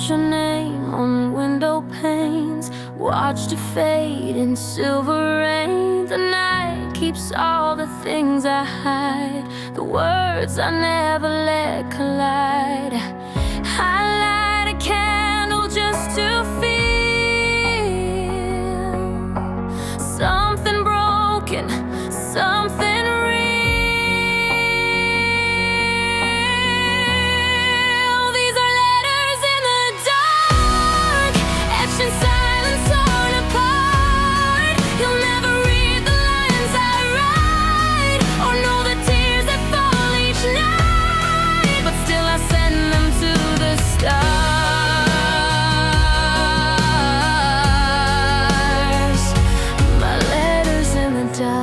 your name on window panes, watched it fade in silver rain. The night keeps all the things I hide, the words I never let collide. I light a candle just to feel something broken, something real. These are letters in the dark, etched in silence, torn apart. You'll never read the lines I write, or know the tears that fall each night, but still I send them to the stars. My letters in the dark.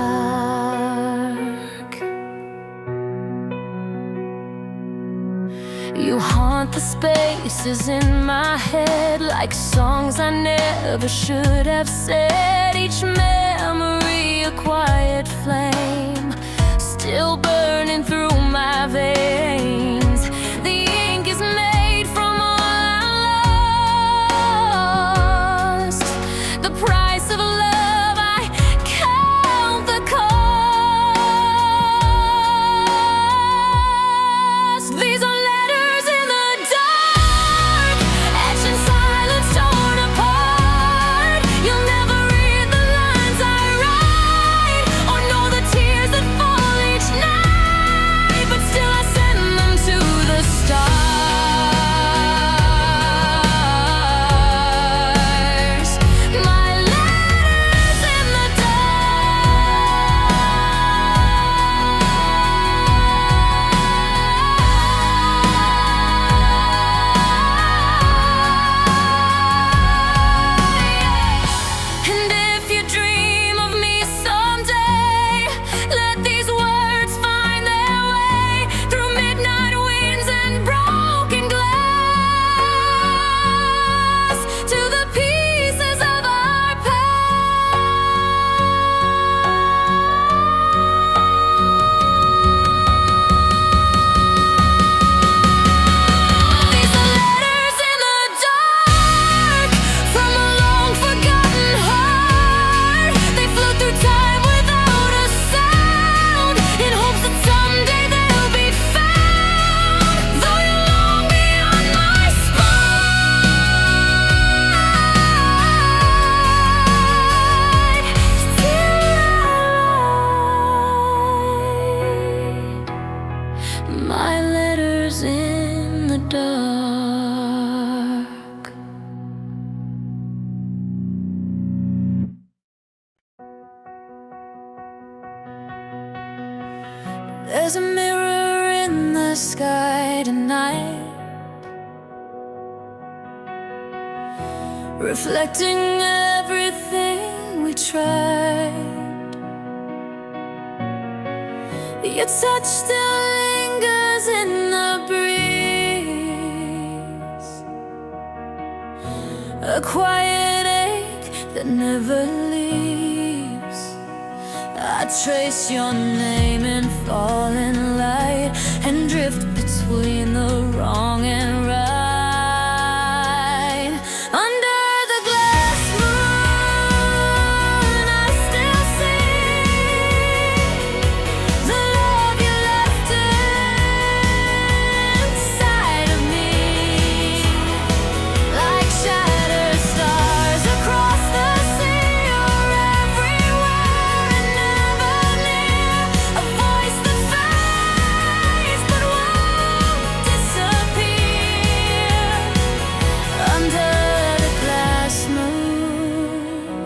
You haunt the spaces in my head like songs I never should have said. Each memory a quiet flame, still burning through my veins. The ink is made from all I lost. The price of love, I count the cost. These are letters in the dark, etched in silence, torn apart. You'll never read the lines I write, or know the tears that fall each night, but still I send them to the stars. My letters in the dark. And if you dream of me someday, let these words find their way through midnight winds and broken glass to the pieces of our past. These are letters in the dark from a long forgotten heart. They float through time without a sound, in hopes that someday they'll be found. Though you're long beyond my spine, still I write my letters in the dark. There's a mirror in the sky tonight, reflecting everything we tried. Your touch still lingers in the breeze, a quiet ache that never leaves. I trace your name in falling light and drift between the wrong and right. Under the glass moon, I still see the love you left inside of me, like shattered stars across the sea. You're everywhere and never near, a voice that fades but won't disappear. Under the glass moon,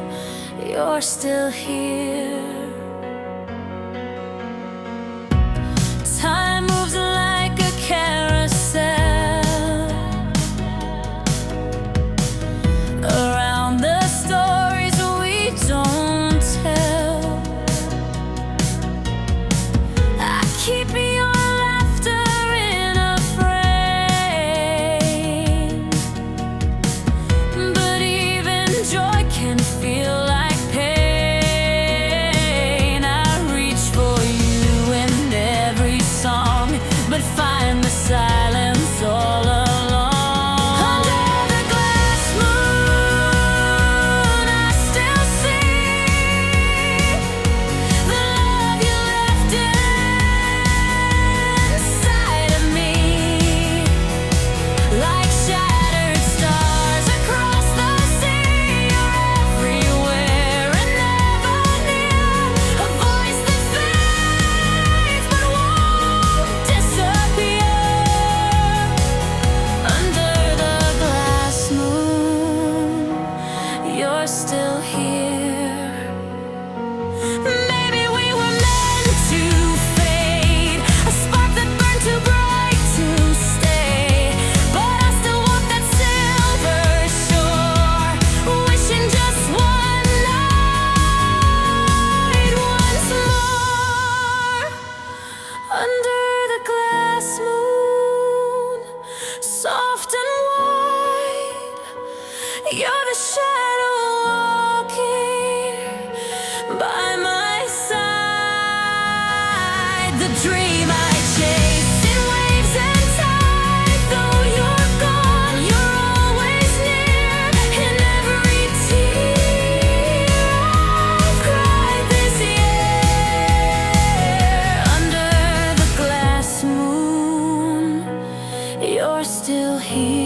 you're still here. Time moves like a carousel around the stories we don't tell. I keep your laughter in a frame, but even joy can feel like pain. you're still here. Maybe we were meant to fade, a spark that burned too bright to stay. But I still walk that silver shore, wishing just one night once more. Under the glass moon, soft and white, you're the shadow walking by my side. The dream I chased in waves and tide, though you're gone, you're always near. In every tear I've cried this year. Under the glass moon, you're still here.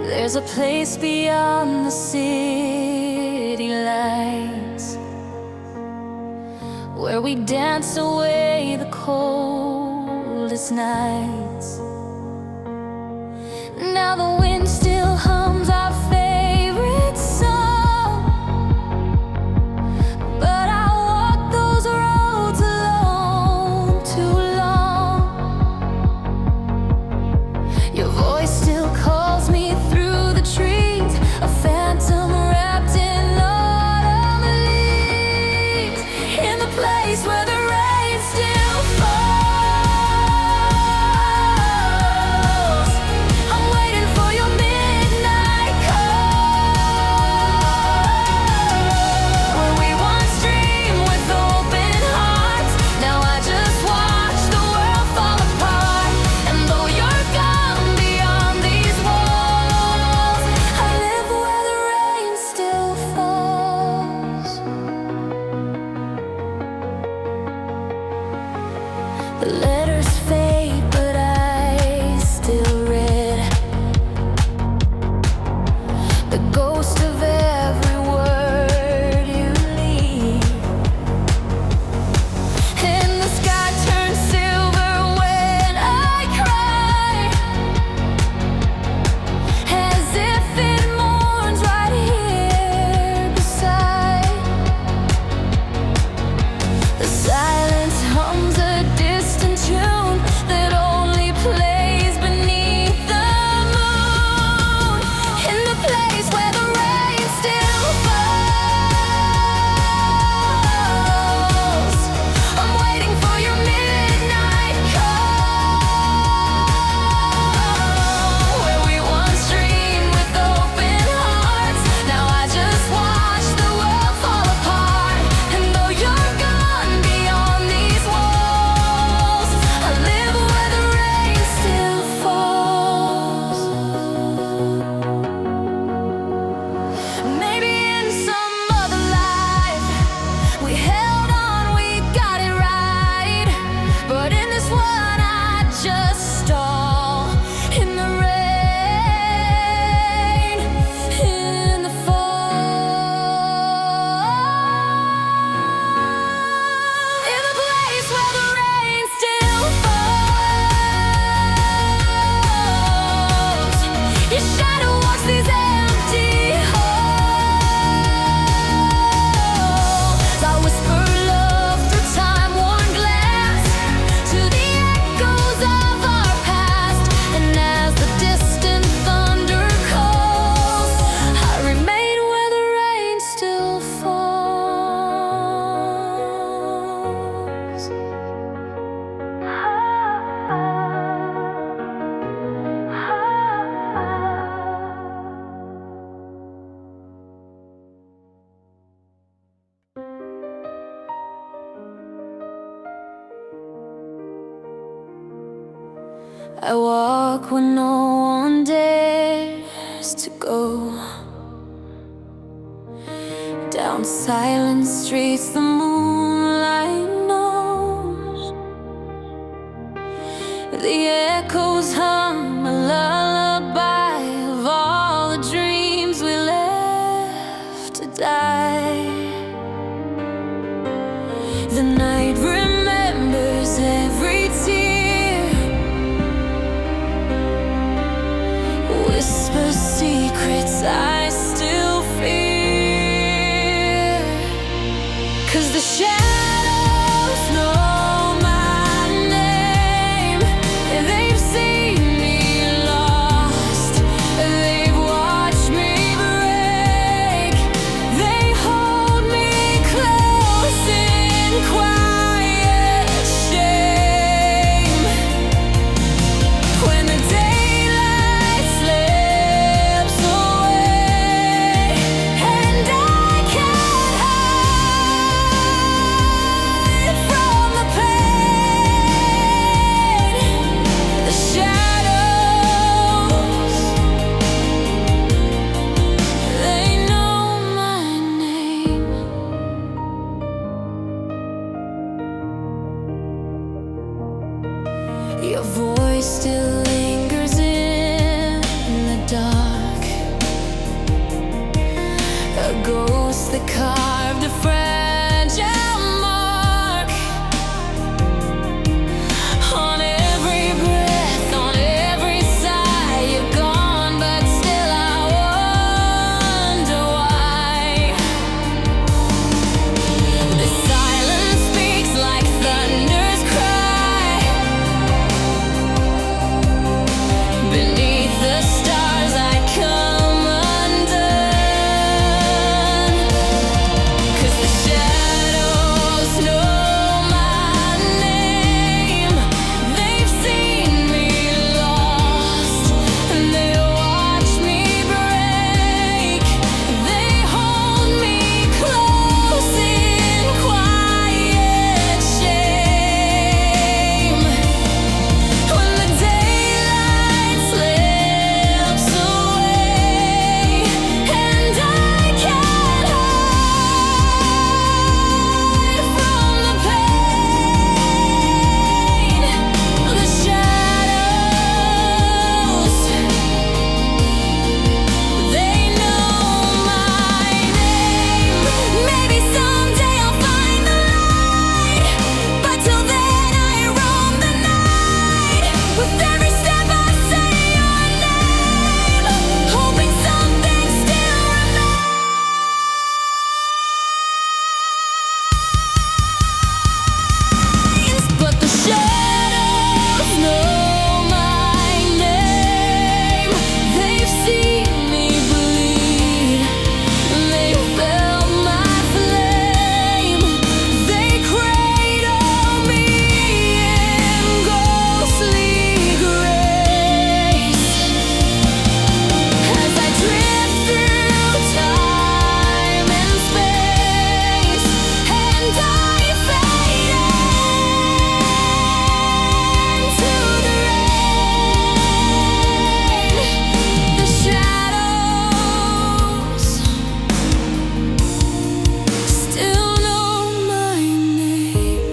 There's a place beyond the city lights, where we dance away the coldest nights. Now the wind still hums our favorite song, but I walked those roads alone too long. Your voice still calls me through the trees, a phantom wrapped in autumn leaves, in the place where the rain still falls. I'm waiting for your midnight call, where we once dreamed with open hearts. Now I just watch the world fall apart, and though you're gone beyond these walls, I live where the rain still falls. The letters fade, but I still read the ghost of every word you leave. And the sky turns silver when I cry, as if it mourns right here beside. The silence hums a distant tune that only plays beneath the moon, in the place where the rain still falls. I'm waiting for your midnight call, where we once dreamed with open hearts. Now I just watch the world fall apart, and though you're gone beyond these walls, I live where the rain still falls. Maybe in some other life we held on, we got it right, but in this one I just stall in the rain, in the fall, in the place where the rain still falls. Your shadow walks these empty halls. I whisper love through time-worn glass to the echoes of our past, and as the distant thunder calls, I remain where the rain still falls. I walk when no one dares to go, down silent streets the moonlight knows. The echoes hum a lullaby of all the dreams we left to die. The night remembers every tear, whispers secrets I still fear. 'Cause the shadows know my name, and they've seen me lost. They've watched me break. They hold me close in quiet shame. When the daylight slips away and I can't hide from the pain, the shadows, they know my name. Your voice still lingers in the dark, a ghost that carved a fragile mark on every breath, on every sigh. You're gone, but still I wonder why. The silence speaks like thunder's cry. Beneath the stars I come undone. 'Cause the shadows know my name. They've seen me lost, and they watch me break. They hold me close in quiet shame. When the daylight slips away and I can't hide from the pain, the shadows, they know my name. Maybe someday I'll find the light, but till then I roam the night. With every step I say your name, hoping something still remains. But the shadows know my name. They've seen me bleed, they felt my flame. They cradle me in ghostly grace. As I drift through time and space, and I fade into the rain, the shadows still know my name.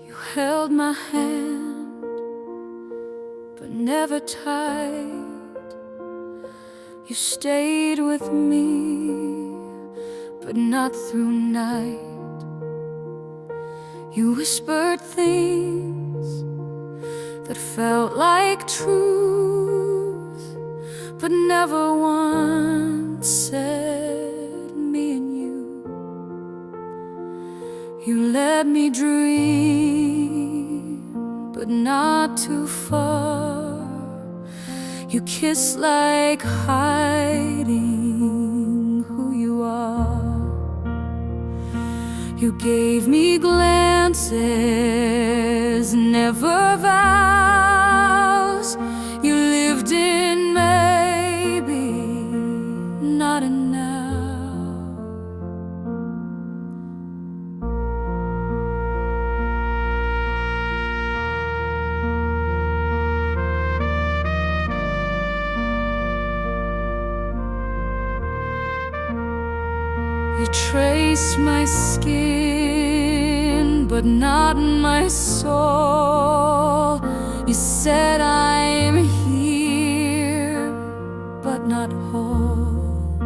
You held my hand, but never tight. You stayed with me, but not through night. You whispered things that felt like truth, but never once said me and you. You let me dream, but not too far. You kiss like hiding who you are. You gave me glances, never vows. You lived in maybe You trace my skin, but not my soul. You said I'm here, but not whole.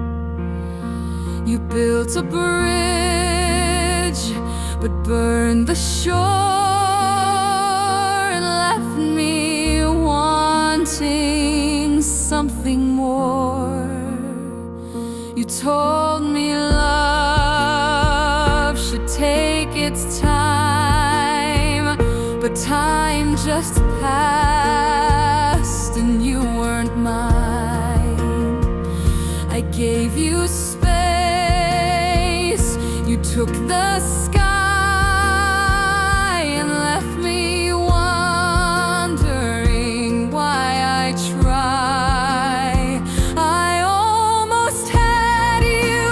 You built a bridge, but burned the shore and left me wanting something more. You told me love should take its time, but time just passed and you weren't mine. I gave you space, you took the sky and left me wondering why I try. I almost had you,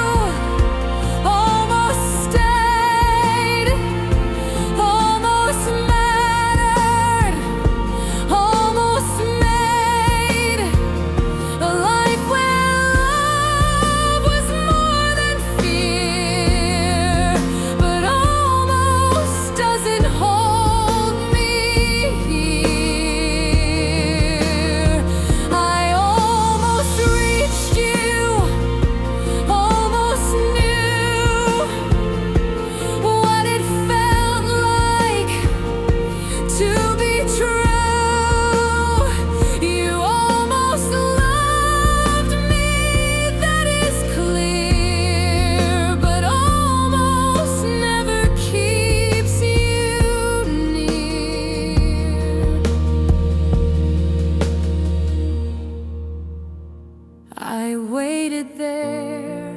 almost stayed, almost mattered, almost made a life where love was more than fear, but almost doesn't hold me here. I almost reached you, almost knew what it felt like to be true. You almost loved me, that is clear, but almost never keeps you near. I waited there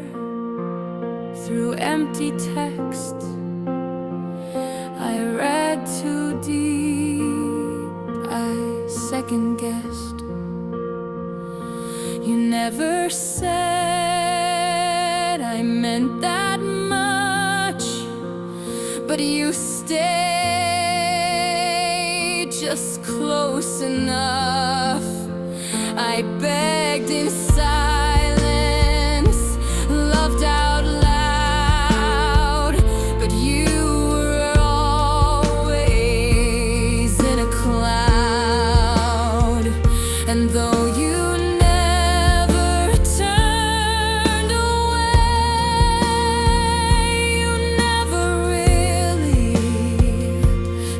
through empty text. I read too deep, I second-guessed. You never said I meant that much, but you stayed just close enough. I begged in silence, loved out loud, but you were always in a cloud. And though you never turned away, you never really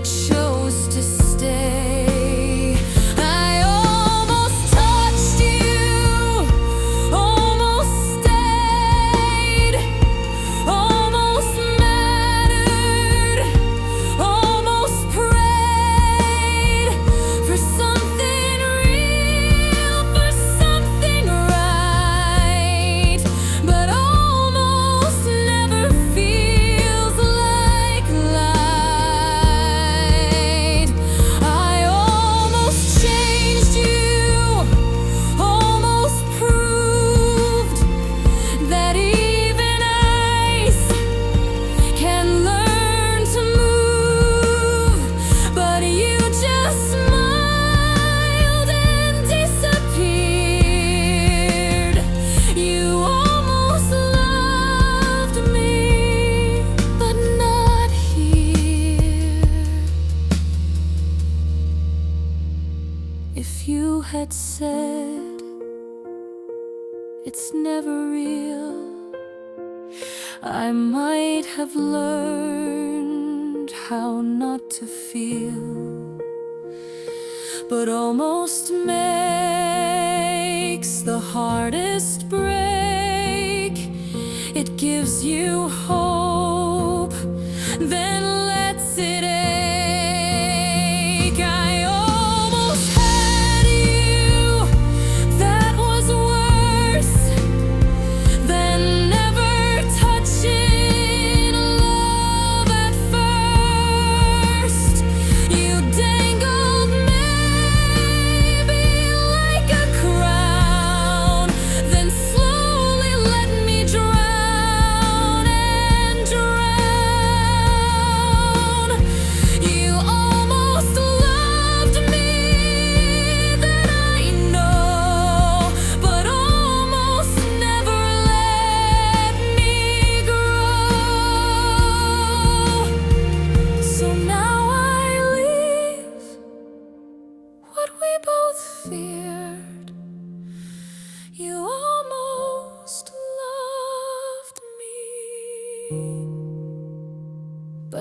chose to stay. I almost touched you, almost stayed, almost mattered, almost prayed for something real, for something right, but almost never feels like light. I almost changed you, almost proved that even ice can learn to move, but you just smiled and disappeared. You almost loved me, but not here. If you had said it's never real, I might have learned how not to feel. But almost makes the hardest break. It gives you hope, then lets it ache. I almost had you, that was worse than never touching love at first. You dangled maybe like a crown, then slowly let me drown.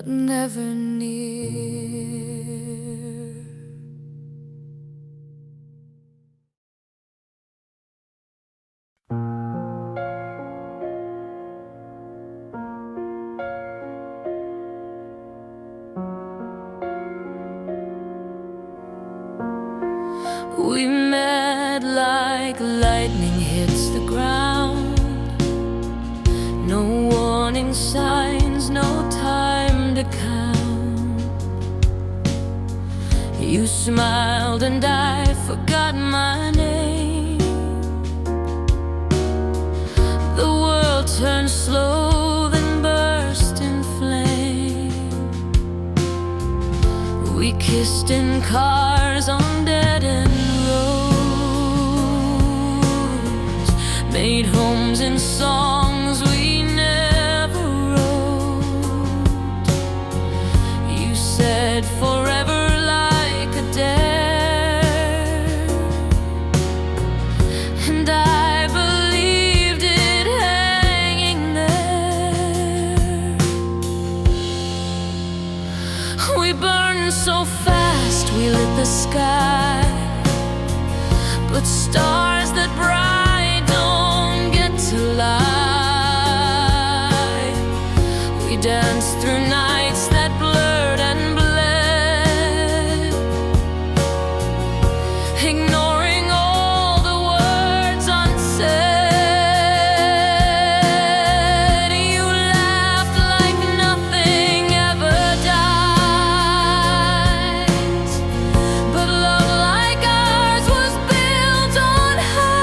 but never near. We met like lightning hits the ground. No warning signs, no time to count. You smiled and I forgot my name. The world turned slow, then burst in flame. We kissed in cars on dead-end roads, made homes in songs we never wrote. You said forever like a dare, and I believed it hanging there. We burned so fast, we lit the sky, but stars that bright don't get to lie. We danced through nights that blurred and bled, ignoring all the words unsaid. You laughed like nothing ever dies, but love like ours was built on highs.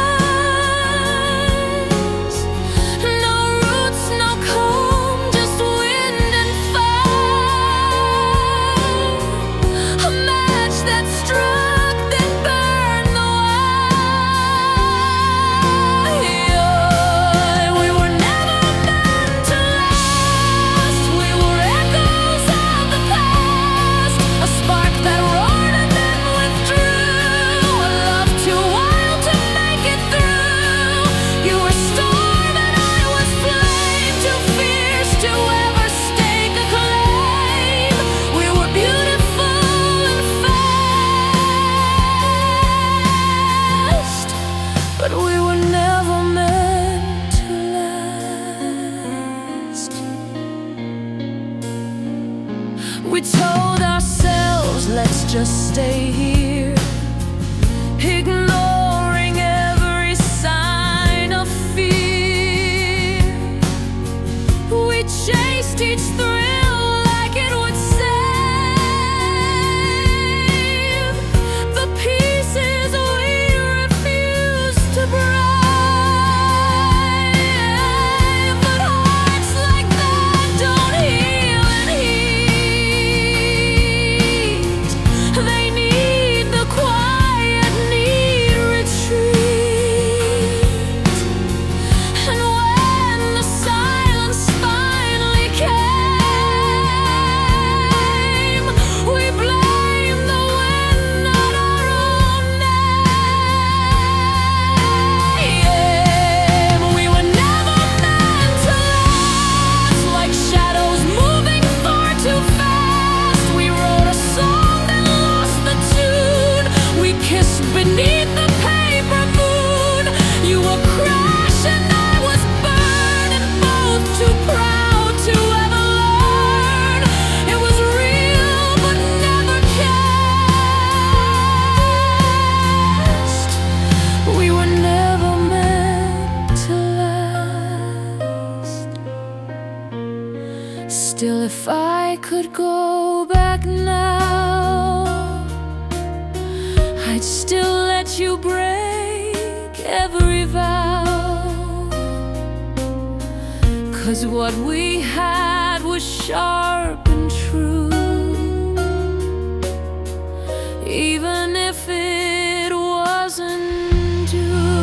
No roots, no comb, just wind and fire. A match that struck, then burned the wire. We were never meant to last. We were echoes of the past, a spark that roared and then withdrew, a love too wild to make it through. You were storm and I was flame, too fierce to ever stake a claim. We were beautiful and fast, but we were never meant to last. We told ourselves, let's just stay here, ignoring every sign of fear. We chased each thrill like it would save the pieces we refused to break. But hearts like that don't heal in heat. They need the quiet, need retreat. And when the silence finally came, we blamed the wind, not our own name. We were never meant to last, like shadows moving far too fast. We wrote a song then lost the tune. We kissed beneath the paper moon. You were crashed and I was burned, and both too proud to ever learn. It was real but never cast. We were never meant to last. Still, if I could go back now, I'd still let you break every vow. 'Cause what we had was sharp and true, even if it wasn't due.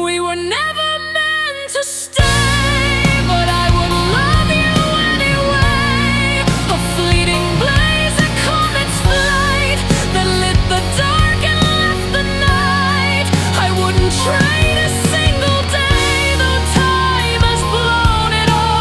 We were never meant to stay, but I would love you anyway. A fleeting blaze, a comet's flight that lit the dark and left the night. I wouldn't trade a single day, though time has blown it all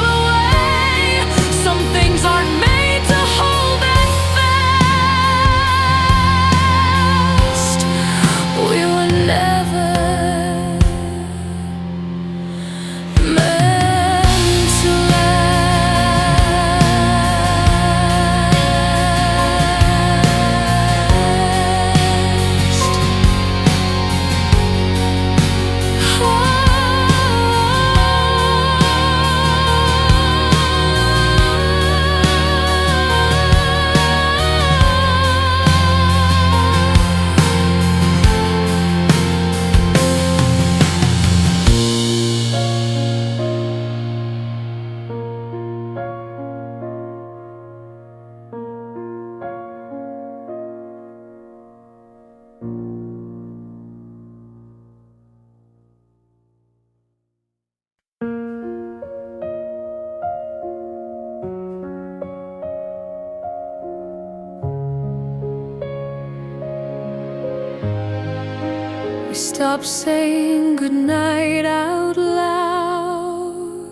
We stopped saying goodnight out loud.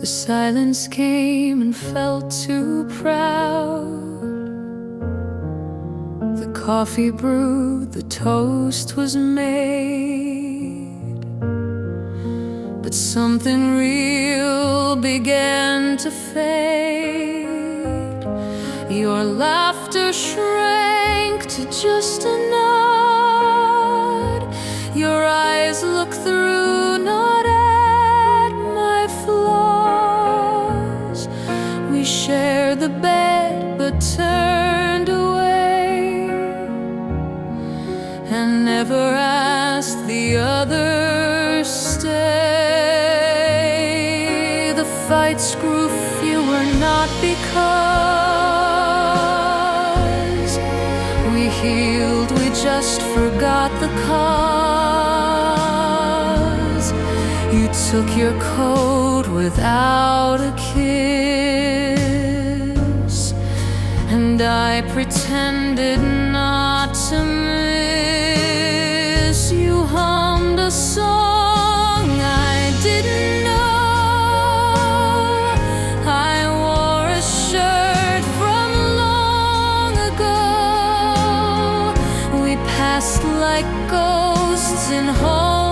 The silence came and felt too proud. The coffee brewed, the toast was made, but something real began to fade. Your laughter shrank to just a nod. Your eyes looked through, not at my flaws. We shared the bed but turned away, and never asked the other stay. The fights grew fewer, not because we healed, we just forgot the cause. You took your coat without a kiss, and I pretended not to miss. You hummed a song I didn't know. I wore a shirt from long ago. We passed like ghosts in home